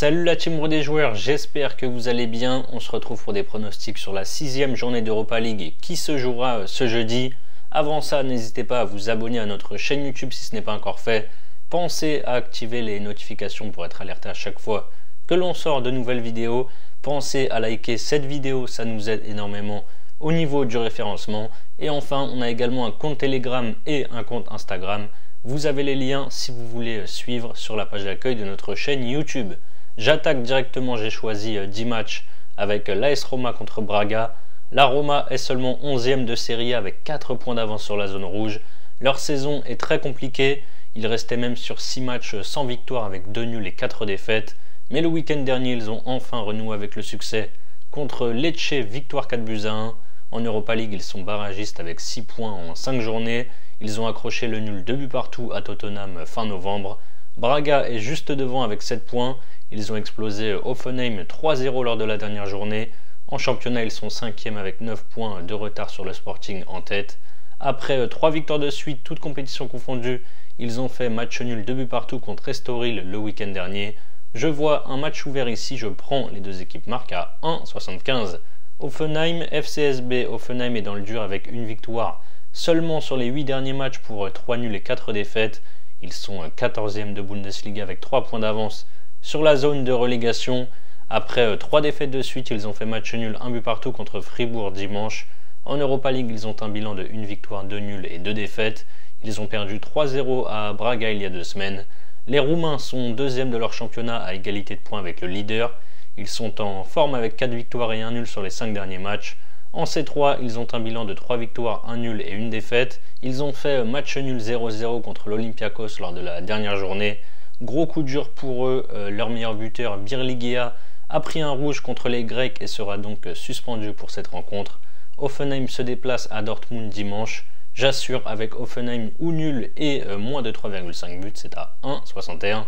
Salut la team des joueurs, j'espère que vous allez bien. On se retrouve pour des pronostics sur la 6e journée d'Europa League qui se jouera ce jeudi. Avant ça, n'hésitez pas à vous abonner à notre chaîne YouTube si ce n'est pas encore fait. Pensez à activer les notifications pour être alerté à chaque fois que l'on sort de nouvelles vidéos. Pensez à liker cette vidéo, ça nous aide énormément au niveau du référencement. Et enfin, on a également un compte Telegram et un compte Instagram. Vous avez les liens si vous voulez suivre sur la page d'accueil de notre chaîne YouTube. J'attaque directement, j'ai choisi 10 matchs avec l'AS Roma contre Braga. La Roma est seulement 11e de série avec 4 points d'avance sur la zone rouge. Leur saison est très compliquée, ils restaient même sur 6 matchs sans victoire avec 2 nuls et 4 défaites. Mais le week-end dernier, ils ont enfin renoué avec le succès contre Lecce, victoire 4-1. En Europa League, ils sont barragistes avec 6 points en 5 journées. Ils ont accroché le nul 2 buts partout à Tottenham fin novembre. Braga est juste devant avec 7 points. Ils ont explosé Hoffenheim 3-0 lors de la dernière journée. En championnat, ils sont 5e avec 9 points de retard sur le Sporting en tête. Après 3 victoires de suite, toutes compétitions confondues, ils ont fait match nul 2 buts partout contre Estoril le week-end dernier. Je vois un match ouvert ici, je prends les deux équipes marques à 1,75. Hoffenheim, FCSB, Hoffenheim est dans le dur avec une victoire seulement sur les 8 derniers matchs pour 3 nuls et 4 défaites. Ils sont 14e de Bundesliga avec 3 points d'avance sur la zone de relégation. Après 3 défaites de suite, ils ont fait match nul 1 but partout contre Fribourg dimanche. En Europa League, ils ont un bilan de 1 victoire, 2 nuls et 2 défaites. Ils ont perdu 3-0 à Braga il y a 2 semaines. Les Roumains sont 2e de leur championnat à égalité de points avec le leader. Ils sont en forme avec 4 victoires et 1 nul sur les 5 derniers matchs. En C3, ils ont un bilan de 3 victoires, 1 nul et 1 défaite. Ils ont fait match nul 0-0 contre l'Olympiakos lors de la dernière journée. Gros coup dur pour eux, leur meilleur buteur Birligia a pris un rouge contre les Grecs et sera donc suspendu pour cette rencontre. Hoffenheim se déplace à Dortmund dimanche. J'assure avec Hoffenheim ou nul et moins de 3,5 buts, c'est à 1,61.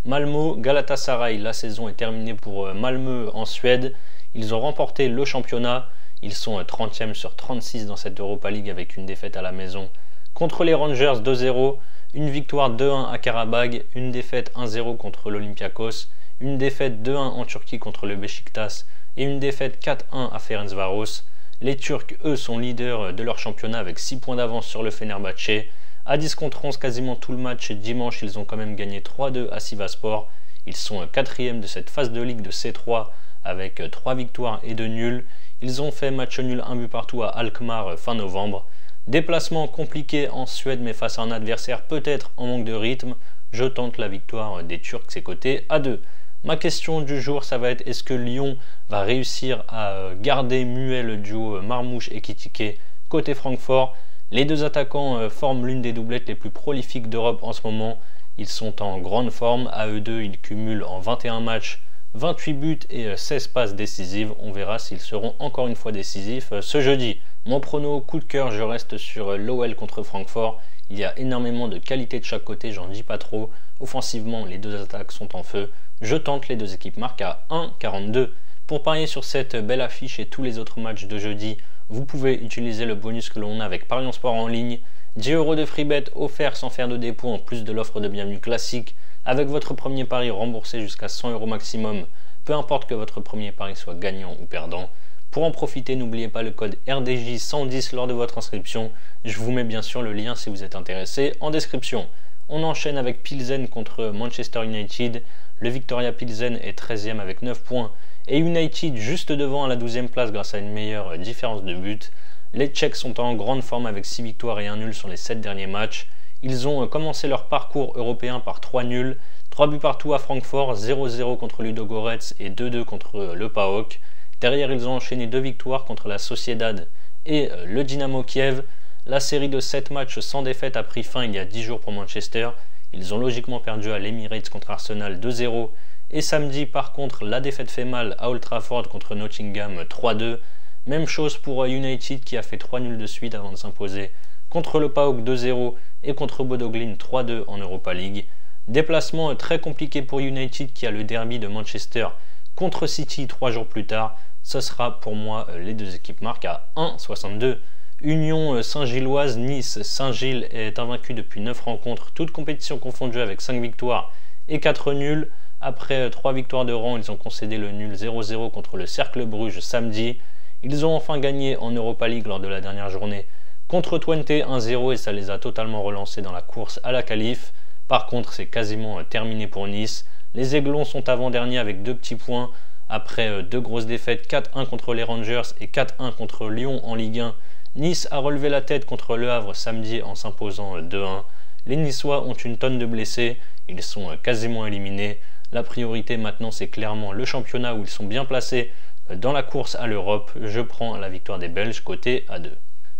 Malmö, Galatasaray, la saison est terminée pour Malmö en Suède. Ils ont remporté le championnat. Ils sont 30e sur 36 dans cette Europa League avec une défaite à la maison contre les Rangers 2-0. Une victoire 2-1 à Karabag, une défaite 1-0 contre l'Olympiakos, une défaite 2-1 en Turquie contre le Beşiktaş et une défaite 4-1 à Ferencváros. Les Turcs, eux, sont leaders de leur championnat avec 6 points d'avance sur le Fenerbahçe. À 10 contre 11 quasiment tout le match, dimanche, ils ont quand même gagné 3-2 à Sivasspor. Ils sont 4e de cette phase de Ligue de C3 avec 3 victoires et 2 nuls. Ils ont fait match nul 1 but partout à Alkmaar fin novembre. Déplacement compliqué en Suède mais face à un adversaire peut-être en manque de rythme. Je tente la victoire des Turcs, c'est coté à 2. Ma question du jour, ça va être est-ce que Lyon va réussir à garder muet le duo Marmoush et Kitike côté Francfort. Les deux attaquants forment l'une des doublettes les plus prolifiques d'Europe en ce moment. Ils sont en grande forme, à eux deux ils cumulent en 21 matchs 28 buts et 16 passes décisives. On verra s'ils seront encore une fois décisifs ce jeudi. Mon prono coup de cœur, je reste sur l'OL contre Francfort. Il y a énormément de qualité de chaque côté, j'en dis pas trop. Offensivement, les deux attaques sont en feu. Je tente les deux équipes marques à 1,42. Pour parier sur cette belle affiche et tous les autres matchs de jeudi, vous pouvez utiliser le bonus que l'on a avec Parions Sport en ligne. 10 € de free bet offert sans faire de dépôt en plus de l'offre de bienvenue classique. Avec votre premier pari remboursé jusqu'à 100 € maximum, peu importe que votre premier pari soit gagnant ou perdant. Pour en profiter, n'oubliez pas le code RDJ110 lors de votre inscription. Je vous mets bien sûr le lien si vous êtes intéressé en description. On enchaîne avec Pilsen contre Manchester United. Le Victoria Pilsen est 13e avec 9 points et United juste devant à la 12e place grâce à une meilleure différence de but. Les Tchèques sont en grande forme avec 6 victoires et 1 nul sur les 7 derniers matchs. Ils ont commencé leur parcours européen par 3 nuls, 3 buts partout à Francfort, 0-0 contre Ludogorets et 2-2 contre le PAOK. Derrière, ils ont enchaîné 2 victoires contre la Sociedad et le Dynamo Kiev. La série de 7 matchs sans défaite a pris fin il y a 10 jours pour Manchester. Ils ont logiquement perdu à l'Emirates contre Arsenal 2-0. Et samedi, par contre, la défaite fait mal à Old Trafford contre Nottingham 3-2. Même chose pour United qui a fait 3 nuls de suite avant de s'imposer contre le PAOK 2-0 et contre Bodo Glimt 3-2 en Europa League. Déplacement très compliqué pour United qui a le derby de Manchester contre City 3 jours plus tard. Ce sera pour moi les deux équipes marques à 1,62. Union Saint-Gilloise, Nice. Saint-Gilles est invaincu depuis 9 rencontres, toutes compétitions confondues avec 5 victoires et 4 nuls. Après 3 victoires de rang, ils ont concédé le nul 0-0 contre le Cercle Bruges samedi. Ils ont enfin gagné en Europa League lors de la dernière journée contre Twente 1-0 et ça les a totalement relancés dans la course à la qualif. Par contre, c'est quasiment terminé pour Nice. Les Aiglons sont avant-derniers avec 2 petits points après 2 grosses défaites, 4-1 contre les Rangers et 4-1 contre Lyon en Ligue 1. Nice a relevé la tête contre Le Havre samedi en s'imposant 2-1. Les Niçois ont une tonne de blessés, ils sont quasiment éliminés. La priorité maintenant c'est clairement le championnat où ils sont bien placés dans la course à l'Europe. Je prends la victoire des Belges côté A2.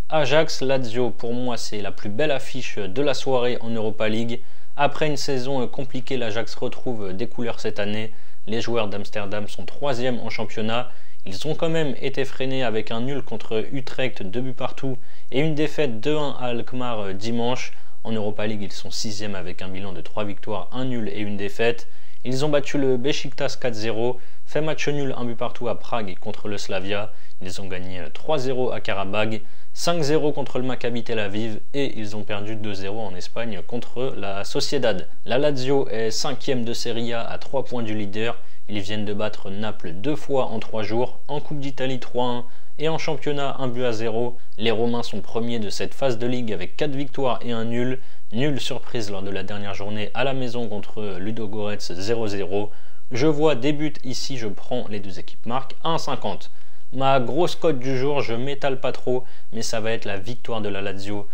Ajax-Lazio, pour moi c'est la plus belle affiche de la soirée en Europa League. Après une saison compliquée, l'Ajax retrouve des couleurs cette année. Les joueurs d'Amsterdam sont 3e en championnat. Ils ont quand même été freinés avec un nul contre Utrecht, 2 buts partout, et une défaite 2-1 à Alkmaar dimanche. En Europa League, ils sont 6e avec un bilan de 3 victoires, 1 nul et une défaite. Ils ont battu le Beşiktaş 4-0, fait match nul 1 but partout à Prague et contre le Slavia. Ils ont gagné 3-0 à Karabag, 5-0 contre le Maccabi Tel Aviv et ils ont perdu 2-0 en Espagne contre la Sociedad. La Lazio est 5e de Serie A à 3 points du leader. Ils viennent de battre Naples 2 fois en 3 jours, en Coupe d'Italie 3-1 et en championnat 1-0. Les Romains sont premiers de cette phase de ligue avec 4 victoires et un nul. Nulle surprise lors de la dernière journée à la maison contre Ludogorets 0-0. Je vois des buts ici, je prends les deux équipes marques 1,50. Ma grosse cote du jour, je m'étale pas trop, mais ça va être la victoire de la Lazio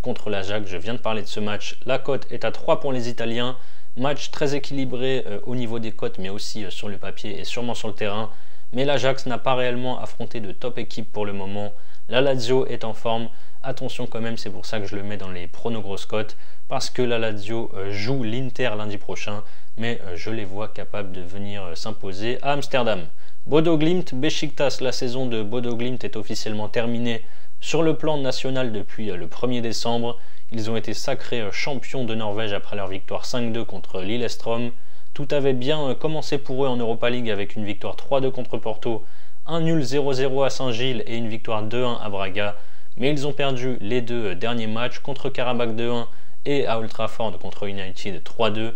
contre l'Ajax. Je viens de parler de ce match. La cote est à 3 pour les Italiens. Match très équilibré au niveau des cotes, mais aussi sur le papier et sûrement sur le terrain. Mais l'Ajax n'a pas réellement affronté de top équipe pour le moment. La Lazio est en forme. Attention quand même, c'est pour ça que je le mets dans les pronos grosses cotes, parce que la Lazio joue l'Inter lundi prochain, mais je les vois capables de venir s'imposer à Amsterdam. Bodo Glimt, Beşiktaş, la saison de Bodo Glimt est officiellement terminée sur le plan national depuis le 1er décembre. Ils ont été sacrés champions de Norvège après leur victoire 5-2 contre Lillestrøm. Tout avait bien commencé pour eux en Europa League avec une victoire 3-2 contre Porto, un nul 0-0 à Saint-Gilles et une victoire 2-1 à Braga. Mais ils ont perdu les 2 derniers matchs contre Karabakh 2-1 et à Old Trafford contre United 3-2.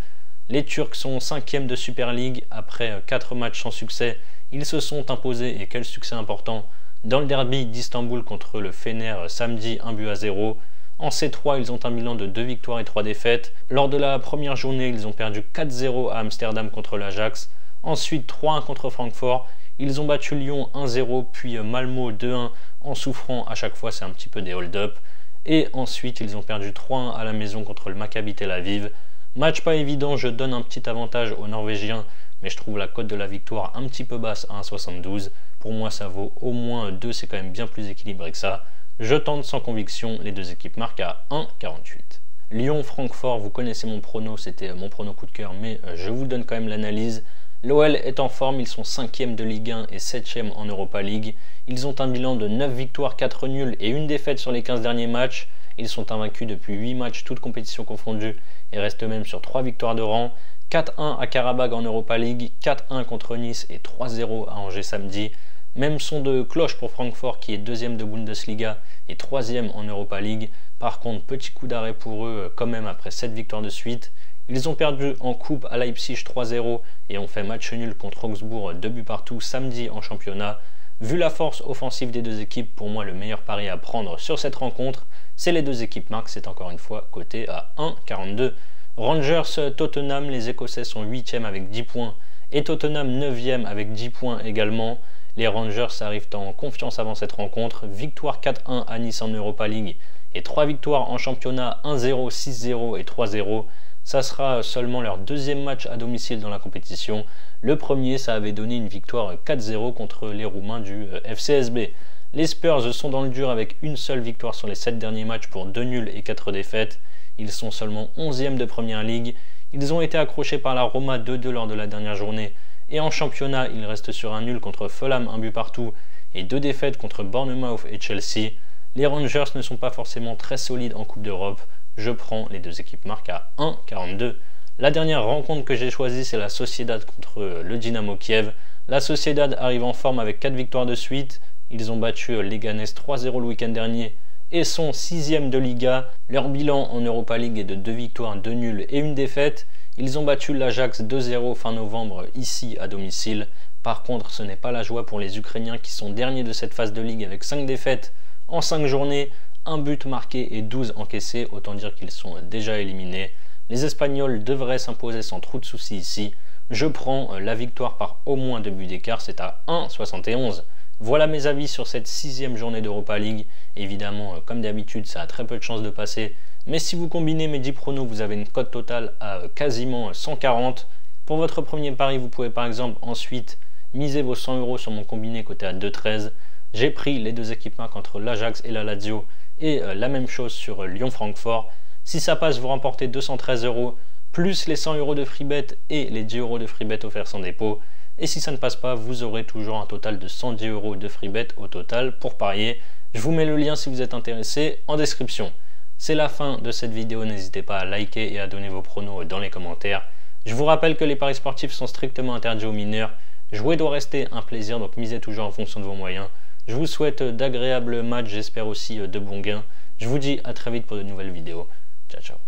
Les Turcs sont 5e de Super League après 4 matchs sans succès. Ils se sont imposés, et quel succès important, dans le derby d'Istanbul contre le Fener samedi 1-0. En C3, ils ont un bilan de 2 victoires et 3 défaites. Lors de la première journée, ils ont perdu 4-0 à Amsterdam contre l'Ajax. Ensuite 3-1 contre Francfort. Ils ont battu Lyon 1-0, puis Malmö 2-1 en souffrant à chaque fois, c'est un petit peu des hold-up. Et ensuite, ils ont perdu 3-1 à la maison contre le Maccabi Tel Aviv. Match pas évident, je donne un petit avantage aux Norvégiens, mais je trouve la cote de la victoire un petit peu basse à 1,72. Pour moi, ça vaut au moins 2, c'est quand même bien plus équilibré que ça. Je tente sans conviction, les deux équipes marquent à 1,48. Lyon-Francfort, vous connaissez mon prono, c'était mon prono coup de cœur, mais je vous donne quand même l'analyse. L'OL est en forme, ils sont 5e de Ligue 1 et 7e en Europa League. Ils ont un bilan de 9 victoires, 4 nuls et une défaite sur les 15 derniers matchs. Ils sont invaincus depuis 8 matchs, toutes compétitions confondues, et restent même sur 3 victoires de rang. 4-1 à Karabakh en Europa League, 4-1 contre Nice et 3-0 à Angers samedi. Même son de cloche pour Francfort qui est 2e de Bundesliga et 3e en Europa League. Par contre, petit coup d'arrêt pour eux quand même après 7 victoires de suite. Ils ont perdu en coupe à Leipzig 3-0 et ont fait match nul contre Augsbourg 2 buts partout samedi en championnat. Vu la force offensive des deux équipes, pour moi le meilleur pari à prendre sur cette rencontre, c'est les deux équipes marques, c'est encore une fois coté à 1,42. Rangers-Tottenham, les Écossais sont 8e avec 10 points et Tottenham 9e avec 10 points également. Les Rangers arrivent en confiance avant cette rencontre, victoire 4-1 à Nice en Europa League et 3 victoires en championnat 1-0, 6-0 et 3-0. Ça sera seulement leur deuxième match à domicile dans la compétition. Le premier, ça avait donné une victoire 4-0 contre les Roumains du FCSB. Les Spurs sont dans le dur avec une seule victoire sur les 7 derniers matchs pour 2 nuls et 4 défaites. Ils sont seulement 11e de Première Ligue. Ils ont été accrochés par la Roma 2-2 lors de la dernière journée. Et en championnat, ils restent sur un nul contre Fulham, 1 but partout, et 2 défaites contre Bournemouth et Chelsea. Les Rangers ne sont pas forcément très solides en Coupe d'Europe. Je prends les deux équipes marques à 1,42. La dernière rencontre que j'ai choisie, c'est la Sociedad contre le Dynamo Kiev. La Sociedad arrive en forme avec 4 victoires de suite. Ils ont battu Leganés 3-0 le week-end dernier et sont 6e de Liga. Leur bilan en Europa League est de 2 victoires, 2 nuls et une défaite. Ils ont battu l'Ajax 2-0 fin novembre ici à domicile. Par contre, ce n'est pas la joie pour les Ukrainiens qui sont derniers de cette phase de ligue avec 5 défaites en 5 journées, 1 but marqué et 12 encaissés, autant dire qu'ils sont déjà éliminés. Les Espagnols devraient s'imposer sans trop de soucis ici. Je prends la victoire par au moins 2 buts d'écart, c'est à 1,71. Voilà mes avis sur cette 6e journée d'Europa League. Évidemment, comme d'habitude, ça a très peu de chances de passer. Mais si vous combinez mes 10 pronos, vous avez une cote totale à quasiment 140. Pour votre premier pari, vous pouvez par exemple ensuite miser vos 100 € sur mon combiné coté à 2,13. J'ai pris les deux équipes marques entre l'Ajax et la Lazio et la même chose sur Lyon-Francfort. Si ça passe, vous remportez 213 €, plus les 100 € de free bet et les 10 € de free bet offerts sans dépôt. Et si ça ne passe pas, vous aurez toujours un total de 110 € de free bet au total pour parier. Je vous mets le lien si vous êtes intéressé en description. C'est la fin de cette vidéo, n'hésitez pas à liker et à donner vos pronos dans les commentaires. Je vous rappelle que les paris sportifs sont strictement interdits aux mineurs. Jouer doit rester un plaisir, donc misez toujours en fonction de vos moyens. Je vous souhaite d'agréables matchs, j'espère aussi de bons gains. Je vous dis à très vite pour de nouvelles vidéos. Ciao, ciao.